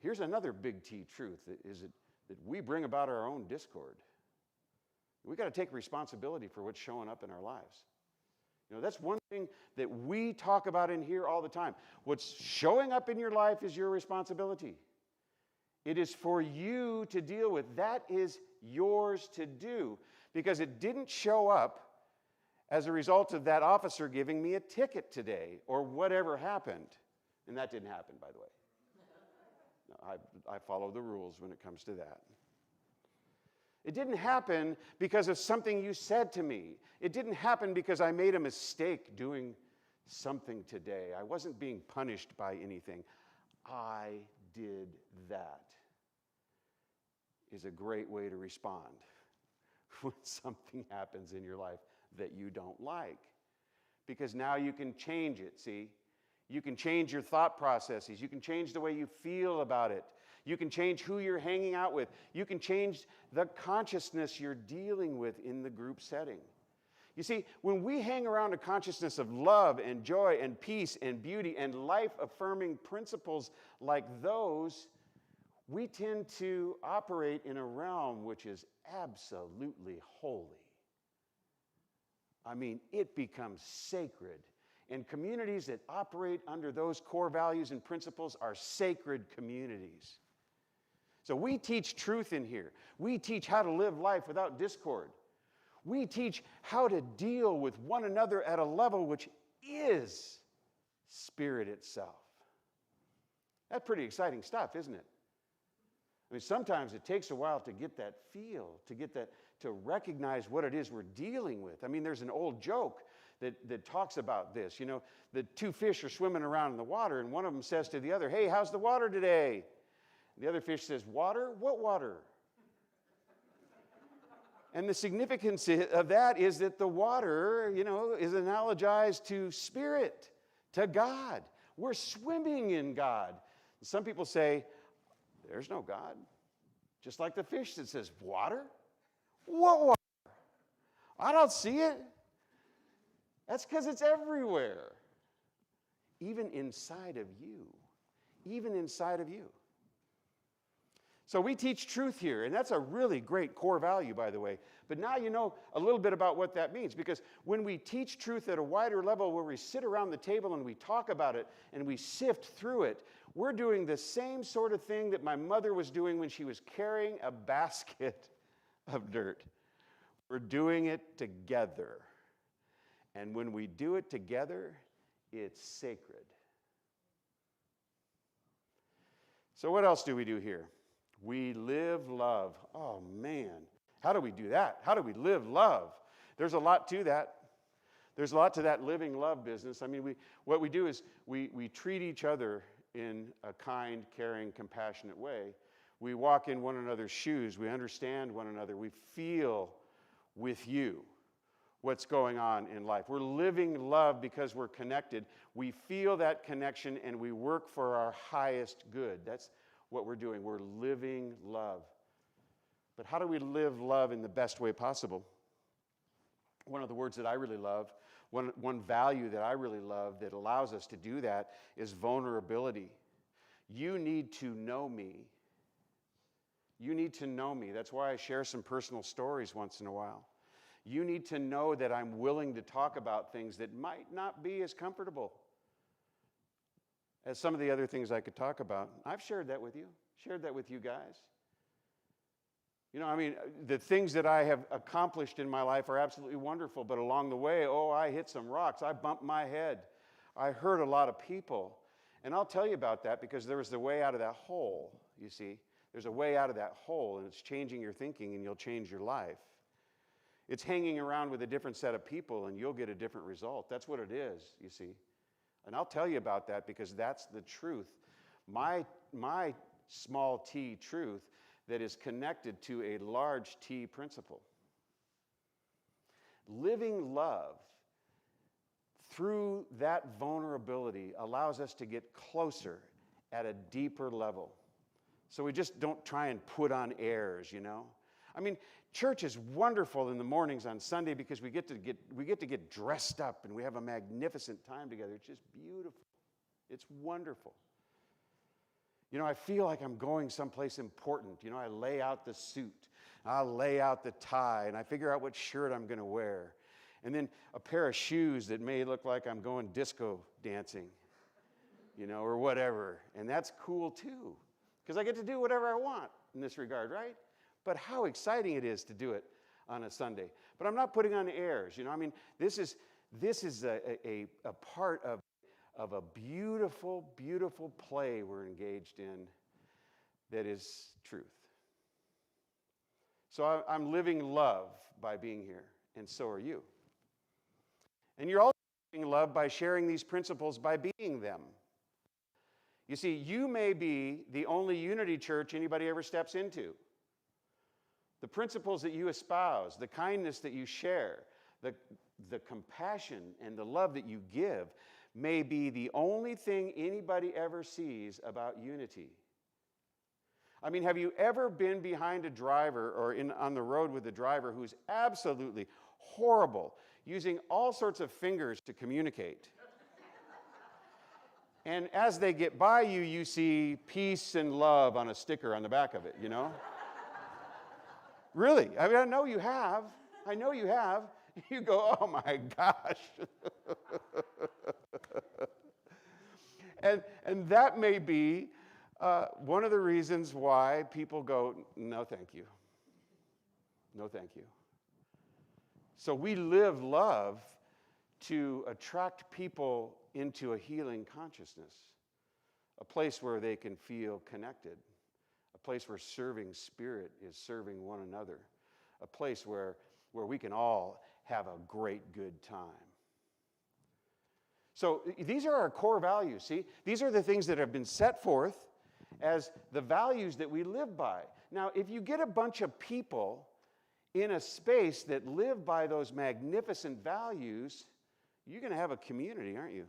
Here's another big T truth, that we bring about our own discord. We've got to take responsibility for what's showing up in our lives. You know, that's one thing that we talk about in here all the time. What's showing up in your life is your responsibility. It is for you to deal with. That is yours to do, because it didn't show up as a result of that officer giving me a ticket today or whatever happened. And that didn't happen, by the way. No, I follow the rules when it comes to that. It didn't happen because of something you said to me. It didn't happen because I made a mistake doing something today. I wasn't being punished by anything. I did that. Is a great way to respond when something happens in your life that you don't like. Because now you can change it, see? You can change your thought processes. You can change the way you feel about it. You can change who you're hanging out with. You can change the consciousness you're dealing with in the group setting. You see, when we hang around a consciousness of love and joy and peace and beauty and life-affirming principles like those, we tend to operate in a realm which is absolutely holy. I mean, it becomes sacred. And communities that operate under those core values and principles are sacred communities. So we teach truth in here. We teach how to live life without discord. We teach how to deal with one another at a level which is Spirit itself. That's pretty exciting stuff, isn't it? I mean, sometimes it takes a while to get that feel, to recognize what it is we're dealing with. I mean, there's an old joke that talks about this. You know, the two fish are swimming around in the water, and one of them says to the other, "Hey, how's the water today?" The other fish says, "Water? What water?" And the significance of that is that the water, you know, is analogized to Spirit, to God. We're swimming in God. Some people say, there's no God. Just like the fish that says, water? What water? I don't see it. That's because it's everywhere. Even inside of you. Even inside of you. So we teach truth here, and that's a really great core value, by the way. But now you know a little bit about what that means, because when we teach truth at a wider level, where we sit around the table and we talk about it and we sift through it, we're doing the same sort of thing that my mother was doing when she was carrying a basket of dirt. We're doing it together. And when we do it together, it's sacred. So what else do we do here? We live love. Oh, man. How do we do that? How do we live love? There's a lot to that. There's a lot to that living love business. I mean, what we do is we treat each other in a kind, caring, compassionate way. We walk in one another's shoes. We understand one another. We feel with you what's going on in life. We're living love because we're connected. We feel that connection, and we work for our highest good. That's what we're doing. We're living love. But how do we live love in the best way possible? One of the words that I really love, one value that I really love that allows us to do that is vulnerability. You need to know me. You need to know me. That's why I share some personal stories once in a while. You need to know that I'm willing to talk about things that might not be as comfortable as some of the other things I could talk about. I've shared that with you, shared that with you guys. You know, I mean, the things that I have accomplished in my life are absolutely wonderful, but along the way, I hit some rocks. I bumped my head. I hurt a lot of people. And I'll tell you about that because there was the way out of that hole, you see. There's a way out of that hole, and it's changing your thinking, and you'll change your life. It's hanging around with a different set of people, and you'll get a different result. That's what it is, you see. And I'll tell you about that because that's the truth. My small t truth that is connected to a large T principle. Living love through that vulnerability allows us to get closer at a deeper level. So we just don't try and put on airs, you know. I mean, church is wonderful in the mornings on Sunday because we get to get dressed up and we have a magnificent time together. It's just beautiful. It's wonderful. You know, I feel like I'm going someplace important. You know, I lay out the suit, I lay out the tie, and I figure out what shirt I'm going to wear. And then a pair of shoes that may look like I'm going disco dancing, you know, or whatever. And that's cool too, because I get to do whatever I want in this regard, right? But how exciting it is to do it on a Sunday. But I'm not putting on airs, you know. I mean, this is a part of a beautiful, beautiful play we're engaged in that is truth. So I'm living love by being here, and so are you. And you're also living love by sharing these principles by being them. You see, you may be the only unity church anybody ever steps into. The principles that you espouse, the kindness that you share, the compassion and the love that you give may be the only thing anybody ever sees about unity. I mean, have you ever been behind a driver or on the road with a driver who's absolutely horrible, using all sorts of fingers to communicate? And as they get by you, you see peace and love on a sticker on the back of it, you know? Really, I mean, I know you have. I know you have. You go, oh my gosh. and that may be one of the reasons why people go, no thank you. No thank you. So we live love to attract people into a healing consciousness, a place where they can feel connected, a place where serving spirit is serving one another, a place where we can all have a great good time. So these are our core values, see? These are the things that have been set forth as the values that we live by. Now, if you get a bunch of people in a space that live by those magnificent values, you're going to have a community, aren't you?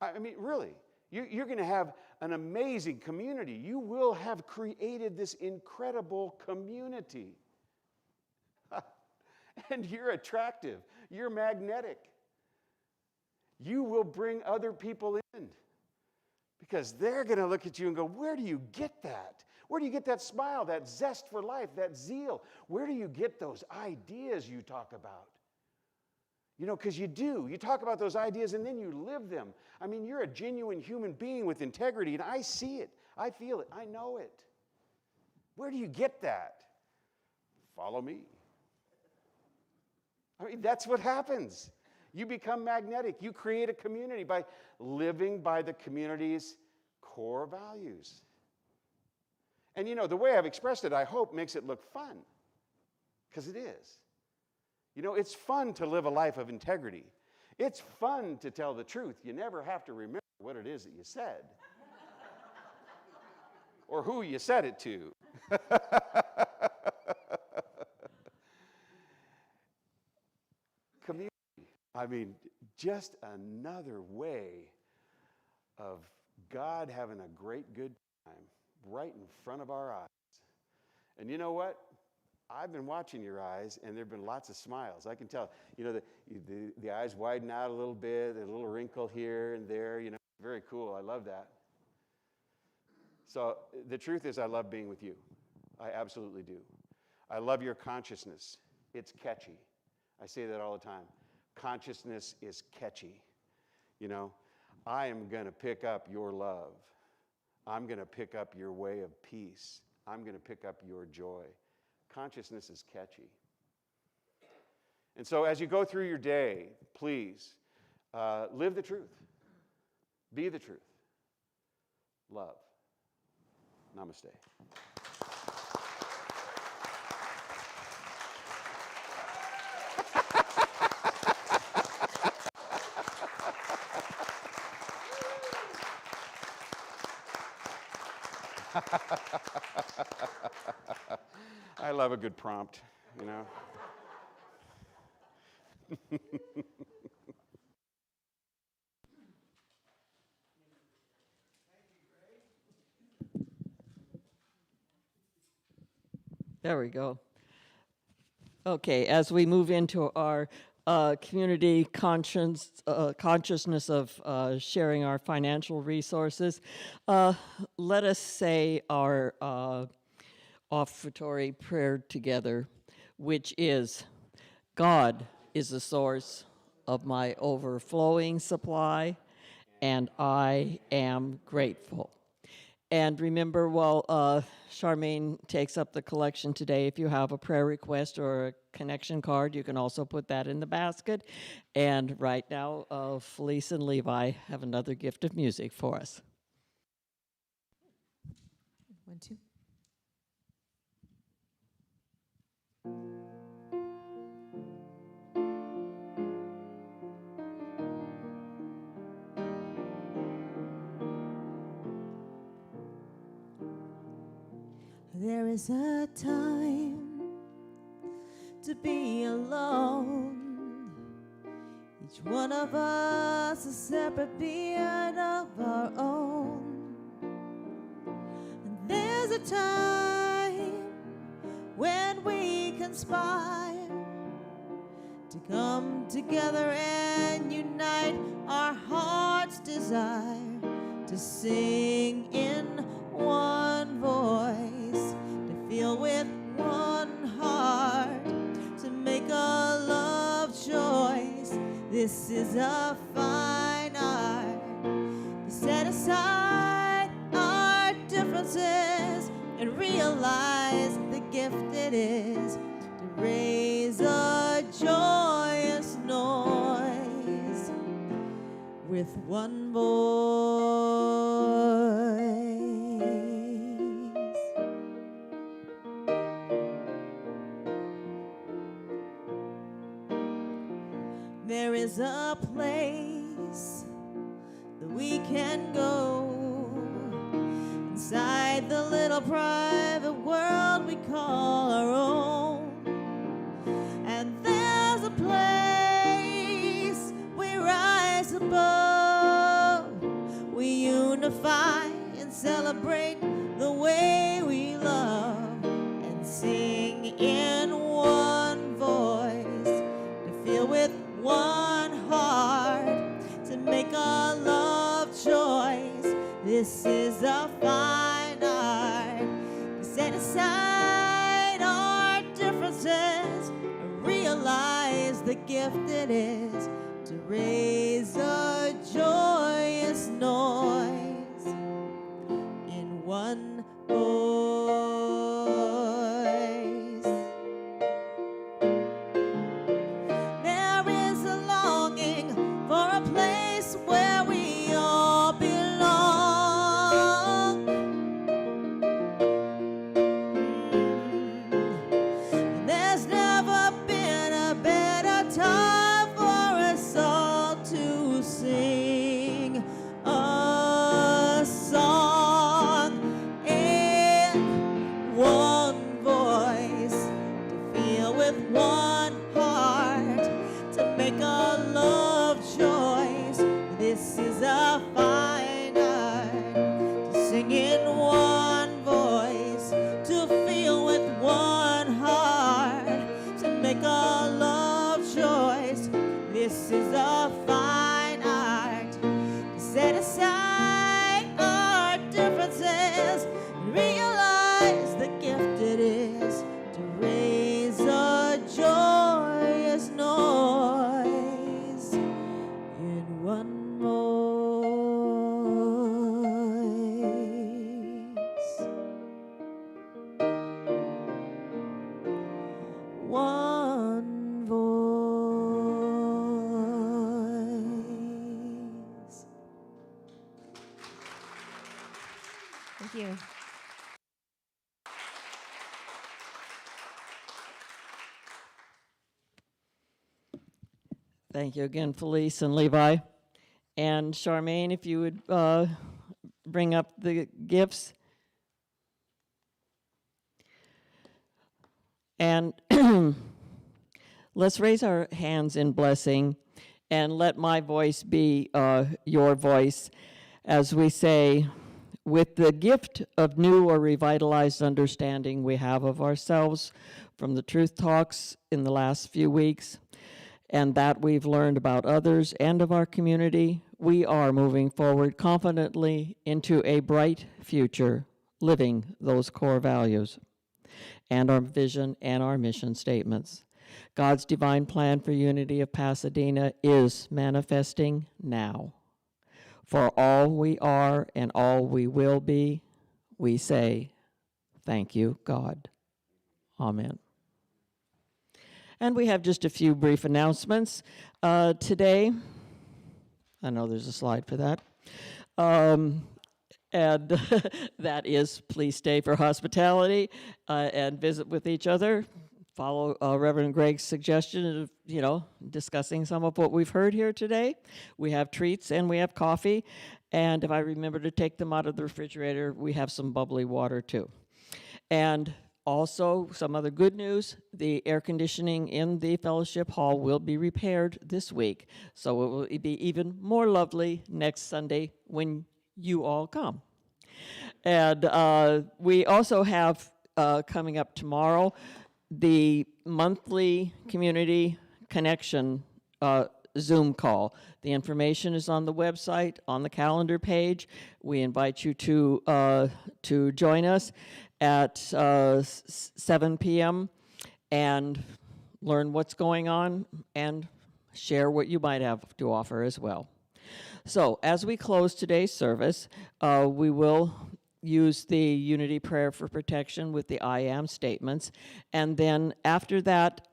I mean, really. You're going to have an amazing community. You will have created this incredible community. And you're attractive. You're magnetic. You will bring other people in because they're going to look at you and go, where do you get that? Where do you get that smile, that zest for life, that zeal? Where do you get those ideas you talk about? You know, because you do. You talk about those ideas and then you live them. I mean, you're a genuine human being with integrity, and I see it. I feel it. I know it. Where do you get that? Follow me. I mean, that's what happens. You become magnetic. You create a community by living by the community's core values. And you know, the way I've expressed it, I hope, makes it look fun. Because it is. You know, it's fun to live a life of integrity. It's fun to tell the truth. You never have to remember what it is that you said. Or who you said it to. Community. I mean, just another way of God having a great good time right in front of our eyes. And you know what? I've been watching your eyes, and there have been lots of smiles. I can tell, you know, the eyes widen out a little bit, a little wrinkle here and there, you know, very cool. I love that. So the truth is I love being with you. I absolutely do. I love your consciousness. It's catchy. I say that all the time. Consciousness is catchy. You know, I am going to pick up your love. I'm going to pick up your way of peace. I'm going to pick up your joy. Consciousness is catchy. And so as you go through your day, please live the truth. Be the truth. Love. Namaste. I love a good prompt, you know. There we go. Okay, as we move into our community consciousness of sharing our financial resources, let us say our offertory prayer together, which is, God is the source of my overflowing supply, and I am grateful. And remember, while Charmaine takes up the collection today, if you have a prayer request or a connection card, you can also put that in the basket. And right now, Felice and Levi have another gift of music for us. 1, 2. There is a time to be alone. Each one of us a separate being of our own. And there's a time when we conspire to come together and unite our heart's desire to sing in one voice, to feel with one heart, to make a love choice. This is a fine art to set aside our differences and realize the gift it is to raise a joyous noise. with one voice. There is a place that we can go inside the little private world we call our own. And there's a place we rise above. We unify and celebrate the way we love and sing in one voice to feel with one heart to make a love choice. This is a fine art. We set aside our differences and realize the gift it is to raise a joyous noise in one voice. There is a longing for a place where we all belong. There's never been a better time for us all to sing a song in one voice, to feel with one heart, to make a love choice. This is a fine art, to sing in one voice, to feel with one heart, to make a love choice. This is a fine art, to set aside our differences and realize the gift it is to raise a joyous noise in one voice. One voice. Thank you. Thank you again, Felice and Levi. And Charmaine, if you would bring up the gifts. And let's raise our hands in blessing and let my voice be your voice as we say, with the gift of new or revitalized understanding we have of ourselves from the truth talks in the last few weeks, and that we've learned about others and of our community, we are moving forward confidently into a bright future, living those core values and our vision and our mission statements. God's divine plan for unity of Pasadena is manifesting now. For all we are and all we will be, we say, thank you, God. Amen. And we have just a few brief announcements. Today, I know there's a slide for that. And that is, please stay for hospitality and visit with each other. Follow Reverend Greg's suggestion of, discussing some of what we've heard here today. We have treats and we have coffee. And if I remember to take them out of the refrigerator, we have some bubbly water too. And also, some other good news, the air conditioning in the fellowship hall will be repaired this week. So it will be even more lovely next Sunday when you all come. And we also have coming up tomorrow the monthly community connection Zoom call. The information is on the website, on the calendar page. We invite you to join us at 7 p.m. and learn what's going on and share what you might have to offer as well. So as we close today's service, we will use the Unity Prayer for Protection with the I am statements. And then after that,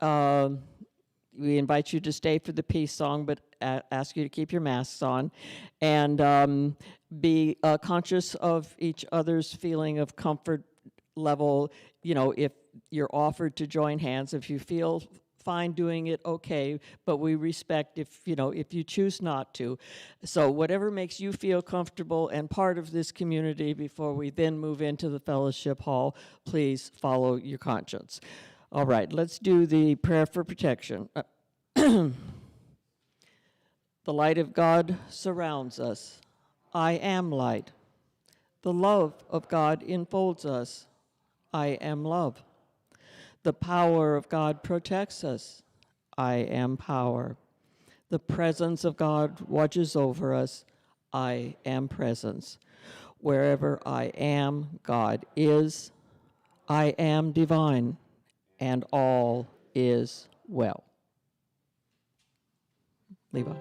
we invite you to stay for the peace song, but ask you to keep your masks on, and be conscious of each other's feeling of comfort level. If you're offered to join hands, if you feel fine doing it, okay, but we respect if you choose not to. So whatever makes you feel comfortable and part of this community before we then move into the fellowship hall, please follow your conscience. All right, let's do the prayer for protection. The light of God surrounds us. I am light. The love of God enfolds us. I am love. The power of God protects us. I am power. The presence of God watches over us. I am presence. Wherever I am, God is. I am divine, and all is well. Levi.